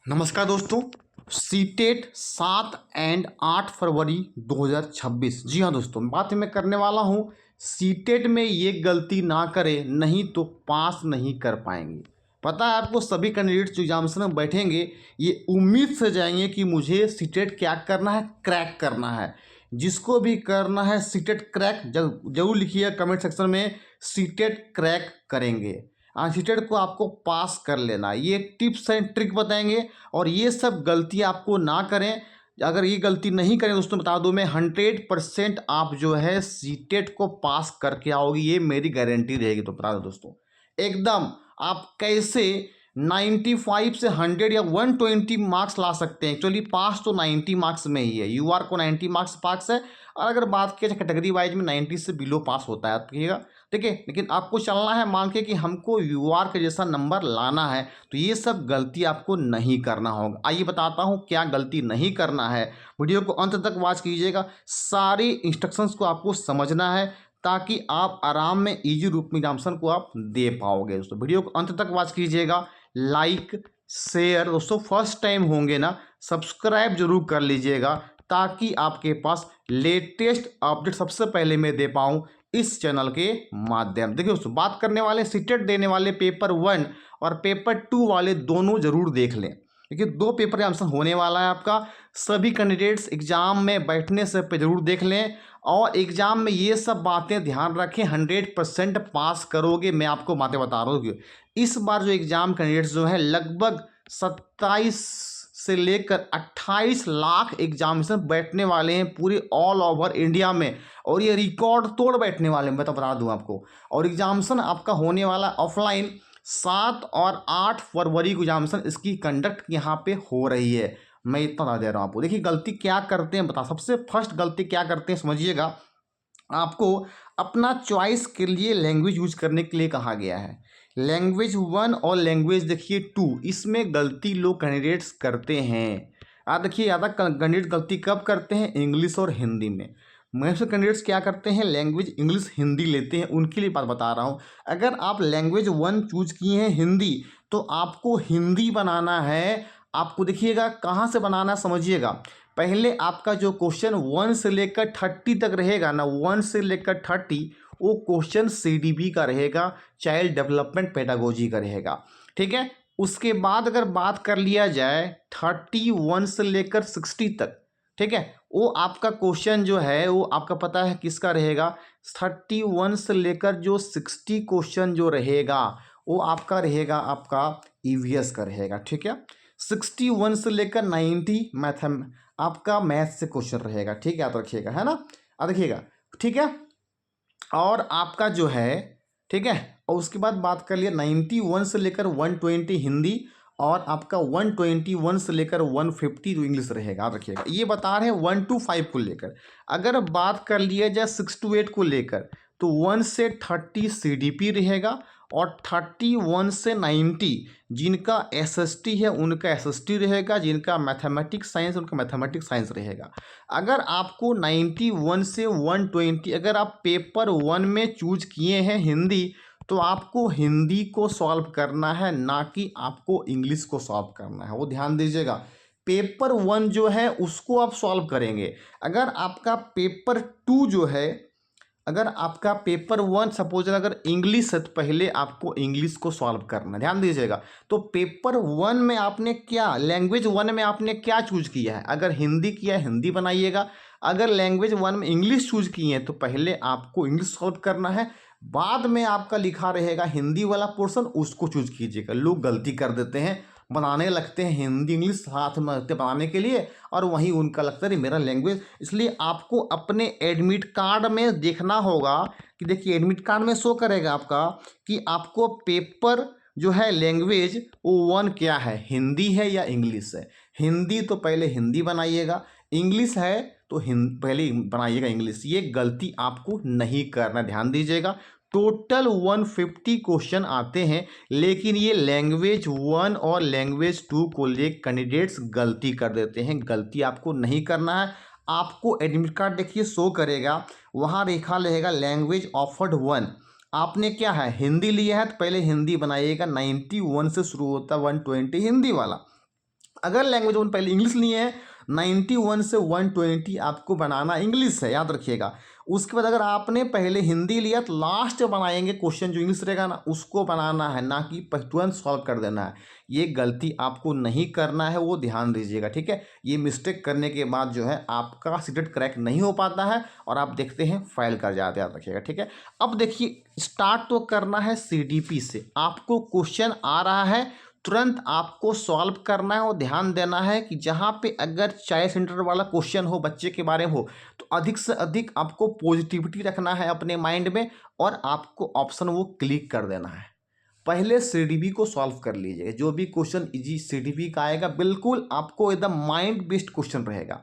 नमस्कार दोस्तों। CTET 7 and 8 फरवरी 2026। जी हाँ दोस्तों, बात मैं करने वाला हूँ सीटेट में ये गलती ना करें, नहीं तो पास नहीं कर पाएंगे। पता है आपको, सभी कैंडिडेट्स जो एग्जाम्स में बैठेंगे ये उम्मीद से जाएंगे कि मुझे सीटेट क्या करना है, क्रैक करना है। जिसको भी करना है सीटेट क्रैक जरूर लिखिए कमेंट सेक्शन में, सीटेट क्रैक करेंगे। सीटेट को आपको पास कर लेना, ये टिप्स एंड ट्रिक बताएंगे और ये सब गलती आपको ना करें। अगर ये गलती नहीं करें दोस्तों, बता दूं मैं 100% आप जो है सीटेट को पास करके आओगे, ये मेरी गारंटी रहेगी। तो बता दो दोस्तों, एकदम आप कैसे 95 से 100 या 120 मार्क्स ला सकते हैं। एक्चुअली पास तो 90 मार्क्स में ही है, यूआर को 90 मार्क्स पास है। और अगर बात की जाए कैटेगरी वाइज में 90 से बिलो पास होता है, देखिएगा ठीक है। लेकिन आपको चलना है मान के कि हमको यूआर के जैसा नंबर लाना है, तो ये सब गलती आपको नहीं करना होगा। आइए बताता हूँ क्या गलती नहीं करना है। वीडियो को अंत तक वॉच कीजिएगा, सारी इंस्ट्रक्शंस को आपको समझना है ताकि आप आराम में इजी रूप में एग्जामिनेशन को आप दे पाओगे। दोस्तों वीडियो को अंत तक वॉच कीजिएगा, लाइक शेयर, दोस्तों फर्स्ट टाइम होंगे ना सब्सक्राइब जरूर कर लीजिएगा ताकि आपके पास लेटेस्ट अपडेट सबसे पहले मैं दे पाऊँ इस चैनल के माध्यम। देखिए दोस्तों, बात करने वाले सीटेट देने वाले पेपर 1 और पेपर 2 वाले दोनों जरूर देख लें, क्योंकि दो पेपर एग्जामिनेशन होने वाला है आपका। सभी कैंडिडेट्स एग्जाम में बैठने से पहले जरूर देख लें और एग्जाम में ये सब बातें ध्यान रखें। 100% पास करोगे, मैं आपको बातें बता रहा हूँ। इस बार जो एग्जाम कैंडिडेट्स जो है लगभग 27 से लेकर 28 लाख एग्जामिनेशन बैठने वाले हैं पूरे ऑल ओवर इंडिया में, और ये रिकॉर्ड तोड़ बैठने वाले हैं, मैं तो बता दूं आपको। और एग्जामिनेशन आपका होने वाला ऑफलाइन 7 और 8 फरवरी को एग्जामिनेशन इसकी कंडक्ट यहाँ पे हो रही है। मैं इतना बता दे रहा हूँ आपको। देखिए गलती क्या करते हैं बता, सबसे फर्स्ट गलती क्या करते हैं समझिएगा। आपको अपना चॉइस के लिए लैंग्वेज यूज करने के लिए कहा गया है। लैंग्वेज 1 और लैंग्वेज देखिए 2, इसमें गलती लोग कैंडिडेट्स करते हैं। देखिए ज़्यादा कैंडिडेट गलती कब करते हैं, इंग्लिश और हिंदी में। मोस्ट से कैंडिडेट्स क्या करते हैं, लैंग्वेज इंग्लिश हिंदी लेते हैं। उनके लिए बात बता रहा हूँ। अगर आप लैंग्वेज 1 चूज किए हैं हिंदी, तो आपको हिंदी बनाना है। आपको देखिएगा कहाँ से बनाना है समझिएगा। पहले आपका जो क्वेश्चन 1 से लेकर 30 तक रहेगा ना, 1 से लेकर 30, वो क्वेश्चन सीडीबी का रहेगा, चाइल्ड डेवलपमेंट पेडागोजी का रहेगा, ठीक है। उसके बाद अगर बात कर लिया जाए 31 से लेकर 60 तक, ठीक है, वो आपका क्वेश्चन जो है वो आपका पता है किसका रहेगा। 31 से लेकर जो 60 क्वेश्चन जो रहेगा वो आपका रहेगा, आपका ईवीएस का रहेगा, ठीक है। 61 से लेकर 90 आपका मैथ से क्वेश्चन रहेगा, ठीक है, याद रखिएगा, है ना। देखिएगा, ठीक है। और आपका जो है, ठीक है, और उसके बाद बात कर लिया 91 से लेकर 120 हिंदी, और आपका 121 से लेकर 150 जो इंग्लिश रहेगा, याद रखिएगा। ये बता रहे हैं 1 to 5 को लेकर। अगर बात कर लिया जाए 6 to 8 को लेकर, तो 1 से 30 सीडीपी रहेगा, और 31 से 90 जिनका एसएसटी है उनका एसएसटी रहेगा, जिनका मैथमेटिक्स साइंस उनका मैथमेटिक्स साइंस रहेगा। अगर आपको 91 से 120 अगर आप पेपर 1 में चूज किए हैं हिंदी, तो आपको हिंदी को सॉल्व करना है, ना कि आपको इंग्लिश को सॉल्व करना है। वो ध्यान दीजिएगा। पेपर 1 जो है उसको आप सॉल्व करेंगे। अगर आपका पेपर 2 जो है, अगर आपका पेपर 1 सपोज अगर इंग्लिश है, तो पहले आपको इंग्लिश को सॉल्व करना है, ध्यान दीजिएगा। तो पेपर 1 में आपने क्या, लैंग्वेज 1 में आपने क्या चूज किया है, अगर हिंदी किया है हिंदी बनाइएगा। अगर लैंग्वेज 1 में इंग्लिश चूज किए हैं, तो पहले आपको इंग्लिश सॉल्व करना है, बाद में आपका लिखा रहेगा हिंदी वाला पोर्शन, उसको चूज कीजिएगा। लोग गलती कर देते हैं, बनाने लगते हैं हिंदी इंग्लिश साथ में बनाने के लिए, और वहीं उनका लगता है मेरा लैंग्वेज। इसलिए आपको अपने एडमिट कार्ड में देखना होगा कि देखिए एडमिट कार्ड में शो करेगा आपका कि आपको पेपर जो है लैंग्वेज वो 1 क्या है, हिंदी है या इंग्लिश है। हिंदी तो पहले हिंदी बनाइएगा, इंग्लिश है तो पहले बनाइएगा इंग्लिश। ये गलती आपको नहीं करना, ध्यान दीजिएगा। टोटल 150 क्वेश्चन आते हैं, लेकिन ये लैंग्वेज 1 और लैंग्वेज 2 को लेकर कैंडिडेट्स गलती कर देते हैं। गलती आपको नहीं करना है। आपको एडमिट कार्ड देखिए शो करेगा, वहाँ लिखा रहेगा लैंग्वेज ऑफर्ड 1। आपने क्या है, हिंदी लिया है, तो पहले हिंदी बनाइएगा। 91 से शुरू होता है 120 हिंदी वाला। अगर लैंग्वेज वन पहले इंग्लिश लिए हैं, 91 से 120 आपको बनाना इंग्लिश है, याद रखिएगा। उसके बाद अगर आपने पहले हिंदी लिया तो लास्ट बनाएंगे क्वेश्चन जो इंग्लिश रहेगा ना उसको बनाना है, ना कि तुरंत सॉल्व कर देना है। ये गलती आपको नहीं करना है, वो ध्यान दीजिएगा, ठीक है। ये मिस्टेक करने के बाद जो है आपका सीटेट क्रैक नहीं हो पाता है और आप देखते हैं फेल कर जाते हैं, याद रखिएगा, ठीक है। अब देखिए स्टार्ट तो करना है सीडीपी से। आपको क्वेश्चन आ रहा है, तुरंत आपको सॉल्व करना है और ध्यान देना है कि जहाँ पे अगर चॉइस सेंटर वाला क्वेश्चन हो, बच्चे के बारे में हो, तो अधिक से अधिक आपको पॉजिटिविटी रखना है अपने माइंड में और आपको ऑप्शन वो क्लिक कर देना है। पहले सीडीपी को सॉल्व कर लीजिए। जो भी क्वेश्चन इजी सीडीपी का आएगा बिल्कुल आपको एकदम माइंड बेस्ड क्वेश्चन रहेगा,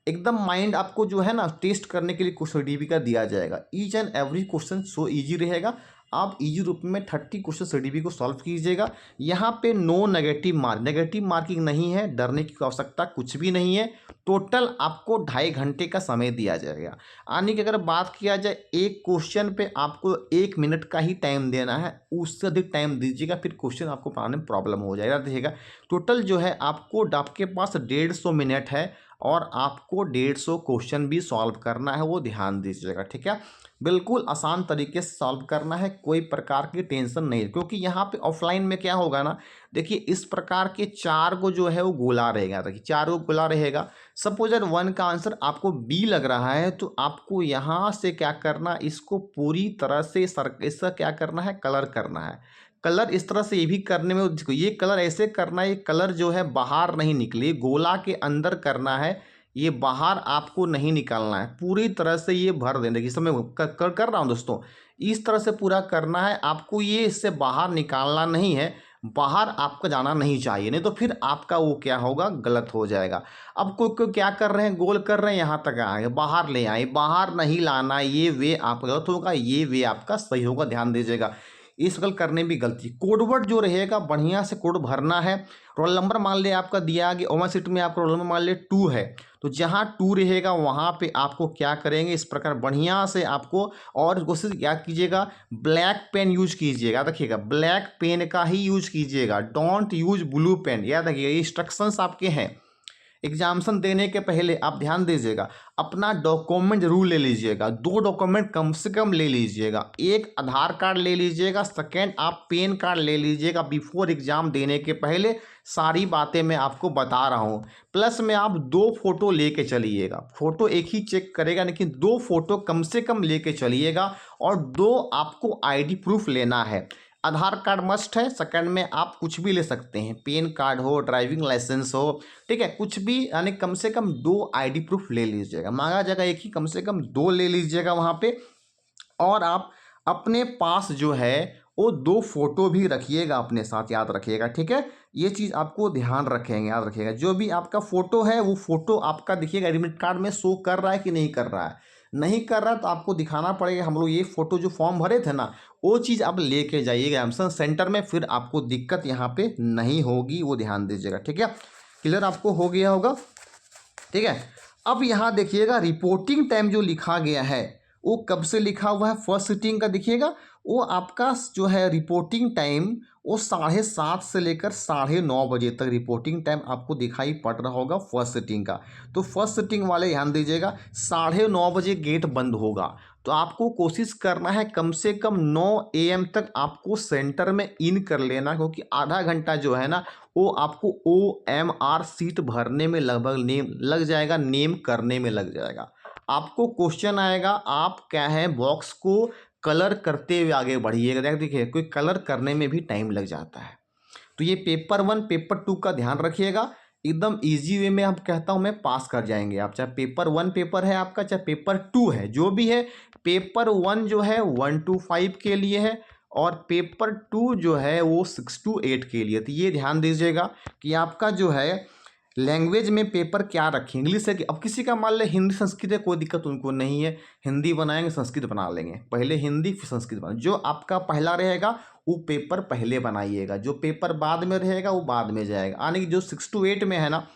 एकदम माइंड आपको जो है ना टेस्ट करने के लिए क्वेश्चन सीडीपी का दिया जाएगा। Each and every question so easy रहेगा। आप इजी रूप में 30 क्वेश्चन सीडीपी को सॉल्व कीजिएगा। यहाँ पे no negative mark, negative marking नहीं है, डरने की आवश्यकता कुछ भी नहीं है। टोटल आपको 2.5 घंटे का समय दिया जाएगा। आने की अगर बात किया जाए, एक क्वेश्चन पे आपको 1 मिनट का ही टाइम देना है, उससे अधिक टाइम दीजिएगा फिर क्वेश्चन आपको पढ़ाने में प्रॉब्लम हो जाएगा। देखिएगा टोटल जो है आपके पास 150 मिनट है और आपको 150 क्वेश्चन भी सॉल्व करना है, वो ध्यान दीजिएगा, ठीक है। बिल्कुल आसान तरीके से सॉल्व करना है, कोई प्रकार की टेंशन नहीं है। क्योंकि यहाँ पे ऑफलाइन में क्या होगा ना, देखिए इस प्रकार के 4 को जो है वो गोला रहेगा, देखिए 4 गोला रहेगा। सपोज अगर 1 का आंसर आपको बी लग रहा है तो आपको यहाँ से क्या करना, इसको पूरी तरह से इसका क्या करना है, कलर करना है। कलर इस तरह से ये भी करने में, ये कलर ऐसे करना है, ये कलर जो है बाहर नहीं निकले, गोला के अंदर करना है, ये बाहर आपको नहीं निकालना है। पूरी तरह से ये भर देने की समय कर रहा हूँ दोस्तों, इस तरह से पूरा करना है आपको, ये इससे बाहर निकालना नहीं है, बाहर आपको जाना नहीं चाहिए, नहीं तो फिर आपका वो क्या होगा, गलत हो जाएगा। अब कोई क्या कर रहे हैं, गोल कर रहे हैं, यहाँ तक आए, बाहर ले आए, बाहर नहीं लाना, ये वे आपका गलत होगा, ये वे आपका सही होगा, ध्यान दीजिएगा। इस गल करने भी गलती। कोडवर्ड जो रहेगा बढ़िया से कोड भरना है। रोल नंबर मान ले आपका दिया गया, ओमा सीट में आपका रोल नंबर मान ले 2 है, तो जहाँ 2 रहेगा वहाँ पे आपको क्या करेंगे, इस प्रकार बढ़िया से आपको, और कोशिश क्या कीजिएगा, ब्लैक पेन यूज कीजिएगा, याद रखिएगा ब्लैक पेन का ही यूज कीजिएगा, डोंट यूज ब्लू पेन, याद रखिएगा ये इंस्ट्रक्शंस आपके हैं। एग्जामिनेशन देने के पहले आप ध्यान दीजिएगा, अपना डॉक्यूमेंट जरूर ले लीजिएगा, 2 डॉक्यूमेंट कम से कम ले लीजिएगा। एक आधार कार्ड ले लीजिएगा, सेकेंड आप पैन कार्ड ले लीजिएगा। बिफोर एग्जाम देने के पहले सारी बातें मैं आपको बता रहा हूँ। प्लस में आप 2 फोटो लेके चलिएगा, फोटो एक ही चेक करेगा लेकिन 2 फोटो कम से कम लेके चलिएगा, और 2 आपको आईडी प्रूफ लेना है। आधार कार्ड मस्ट है, सेकंड में आप कुछ भी ले सकते हैं, पैन कार्ड हो, ड्राइविंग लाइसेंस हो, ठीक है, कुछ भी, यानी कम से कम 2 आईडी प्रूफ ले लीजिएगा। मांगा जाएगा एक ही, कम से कम 2 ले लीजिएगा वहाँ पे। और आप अपने पास जो है वो 2 फोटो भी रखिएगा अपने साथ, याद रखिएगा, ठीक है। ये चीज़ आपको ध्यान रखेंगे, याद रखिएगा। जो भी आपका फोटो है वो फोटो आपका दिखिएगा एडमिट कार्ड में शो कर रहा है कि नहीं कर रहा है, नहीं कर रहा है तो आपको दिखाना पड़ेगा। हम लोग ये फोटो जो फॉर्म भरे थे ना, वो चीज़ आप लेके जाइएगा एग्जामिनेशन सेंटर में, फिर आपको दिक्कत यहाँ पे नहीं होगी, वो ध्यान दीजिएगा, ठीक है। क्लियर आपको हो गया होगा, ठीक है। अब यहाँ देखिएगा रिपोर्टिंग टाइम जो लिखा गया है वो कब से लिखा हुआ है, फर्स्ट सिटिंग का देखिएगा, वो आपका जो है रिपोर्टिंग टाइम वो 7:30 से लेकर 9:30 बजे तक रिपोर्टिंग टाइम आपको दिखाई पड़ रहा होगा फर्स्ट सिटिंग का। तो फर्स्ट सिटिंग वाले ध्यान दीजिएगा, 9:30 बजे गेट बंद होगा, तो आपको कोशिश करना है कम से कम 9 AM तक आपको सेंटर में इन कर लेना, क्योंकि आधा घंटा जो है ना वो आपको OMR सीट भरने में लगभग नेम लग जाएगा, नेम करने में लग जाएगा। आपको क्वेश्चन आएगा, आप क्या है बॉक्स को कलर करते हुए आगे बढ़िएगा। देखिए कोई कलर करने में भी टाइम लग जाता है। तो ये पेपर 1 पेपर 2 का ध्यान रखिएगा, एकदम इजी वे में आप कहता हूँ मैं पास कर जाएंगे आप, चाहे पेपर 1 पेपर है आपका, चाहे पेपर 2 है, जो भी है। पेपर 1 जो है 1 to 5 के लिए है, और पेपर 2 जो है वो 6 to 8 के लिए। तो ये ध्यान दीजिएगा कि आपका जो है लैंग्वेज में पेपर क्या रखें, इंग्लिश है कि, अब किसी का मान ले हिंदी संस्कृत है, कोई दिक्कत उनको नहीं है, हिंदी बनाएंगे संस्कृत बना लेंगे, पहले हिंदी फिर संस्कृत बना, जो आपका पहला रहेगा वो पेपर पहले बनाइएगा, जो पेपर बाद में रहेगा वो बाद में जाएगा। यानी कि जो 6 to 8 में है ना,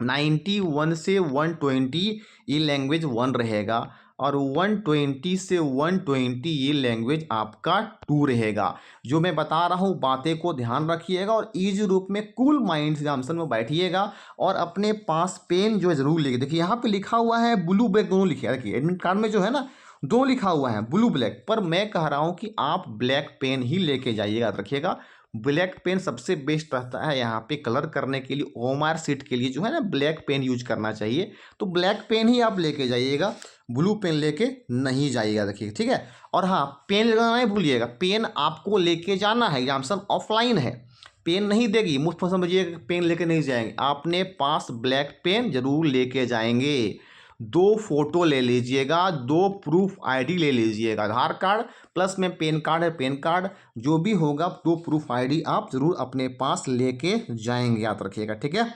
91 से 120 ये लैंग्वेज 1 रहेगा, और 120 से 120 ये लैंग्वेज आपका 2 रहेगा। जो मैं बता रहा हूँ बातें को ध्यान रखिएगा और इजी रूप में कूल माइंड से एग्जामिनेशन में बैठिएगा और अपने पास पेन जो है जरूर लेके देखिए यहाँ पे लिखा हुआ है ब्लू ब्लैक दोनों लिखे देखिए एडमिट कार्ड में जो है ना दो लिखा हुआ है ब्लू ब्लैक, पर मैं कह रहा हूँ कि आप ब्लैक पेन ही लेके जाइएगा, याद रखिएगा ब्लैक पेन सबसे बेस्ट रहता है यहाँ पे कलर करने के लिए। ओएमआर शीट के लिए जो है ना ब्लैक पेन यूज करना चाहिए, तो ब्लैक पेन ही आप लेके जाइएगा, ब्लू पेन लेके नहीं जाइएगा, देखिए ठीक है। और हाँ पेन लगाना नहीं भूलिएगा, पेन आपको लेके जाना है, एग्जामिनेशन ऑफलाइन है, पेन नहीं देगी मुफ्त में, समझिएगा पेन लेके नहीं जाएंगे, आपने पास ब्लैक पेन जरूर लेके जाएंगे। 2 फोटो ले लीजिएगा, 2 प्रूफ आईडी ले लीजिएगा, आधार कार्ड प्लस में पेन कार्ड है पेन कार्ड, जो भी होगा 2 प्रूफ आईडी आप जरूर अपने पास लेके जाएंगे, याद रखिएगा ठीक है।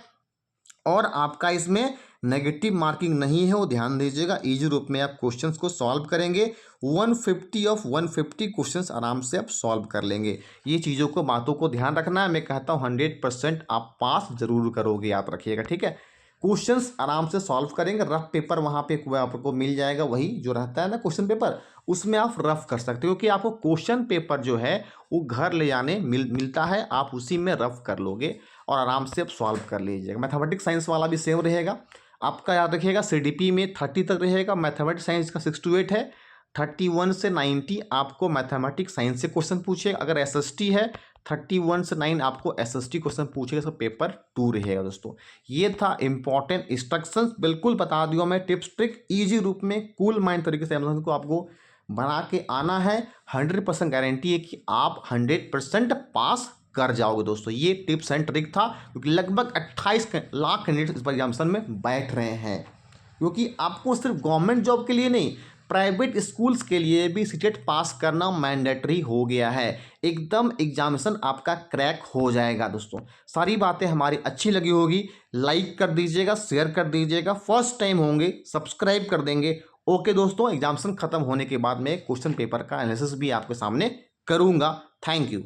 और आपका इसमें नेगेटिव मार्किंग नहीं है, वो ध्यान दीजिएगा। इजी रूप में आप क्वेश्चंस को सॉल्व करेंगे, 150 ऑफ 150 क्वेश्चंस आराम से आप सॉल्व कर लेंगे। ये चीज़ों को बातों को ध्यान रखना है, मैं कहता हूँ 100% आप पास जरूर करोगे, याद रखिएगा ठीक है। क्वेश्चंस आराम से सॉल्व करेंगे, रफ पेपर वहाँ पे आपको मिल जाएगा, वही जो रहता है ना क्वेश्चन पेपर, उसमें आप रफ कर सकते हो, क्योंकि आपको क्वेश्चन पेपर जो है वो घर ले जाने मिलता है, आप उसी में रफ कर लोगे और आराम से आप सॉल्व कर लीजिएगा। मैथमेटिक्स साइंस वाला भी सेम रहेगा आपका, याद रखिएगा सीडीपी में 30 तक रहेगा, मैथमेटिक्स साइंस का 6 to 8 है, 31 से 90 आपको मैथमेटिक्स साइंस से क्वेश्चन पूछे। अगर एसएसटी है 31 से 9 आपको एसएसटी क्वेश्चन पूछेगा, इसका पेपर 2 रहेगा दोस्तों। ये था इंपॉर्टेंट इंस्ट्रक्शंस, बिल्कुल बता दिया मैं टिप्स ट्रिक, इजी रूप में कूल माइंड तरीके से एग्जाम को आपको बना के आना है। 100% गारंटी है कि आप 100% पास कर जाओगे दोस्तों। ये टिप्स एंड ट्रिक था, क्योंकि लगभग 28 लाख कैंडिडेट इस एग्जामिनेशन में बैठ रहे हैं, क्योंकि आपको सिर्फ गवर्नमेंट जॉब के लिए नहीं, प्राइवेट स्कूल्स के लिए भी सीटेट पास करना मैंडेटरी हो गया है। एकदम एग्जामिनेशन आपका क्रैक हो जाएगा दोस्तों। सारी बातें हमारी अच्छी लगी होगी, लाइक कर दीजिएगा, शेयर कर दीजिएगा, फर्स्ट टाइम होंगे सब्सक्राइब कर देंगे। ओके दोस्तों, एग्जामिनेशन खत्म होने के बाद में क्वेश्चन पेपर का एनालिसिस भी आपके सामने करूंगा। Thank you.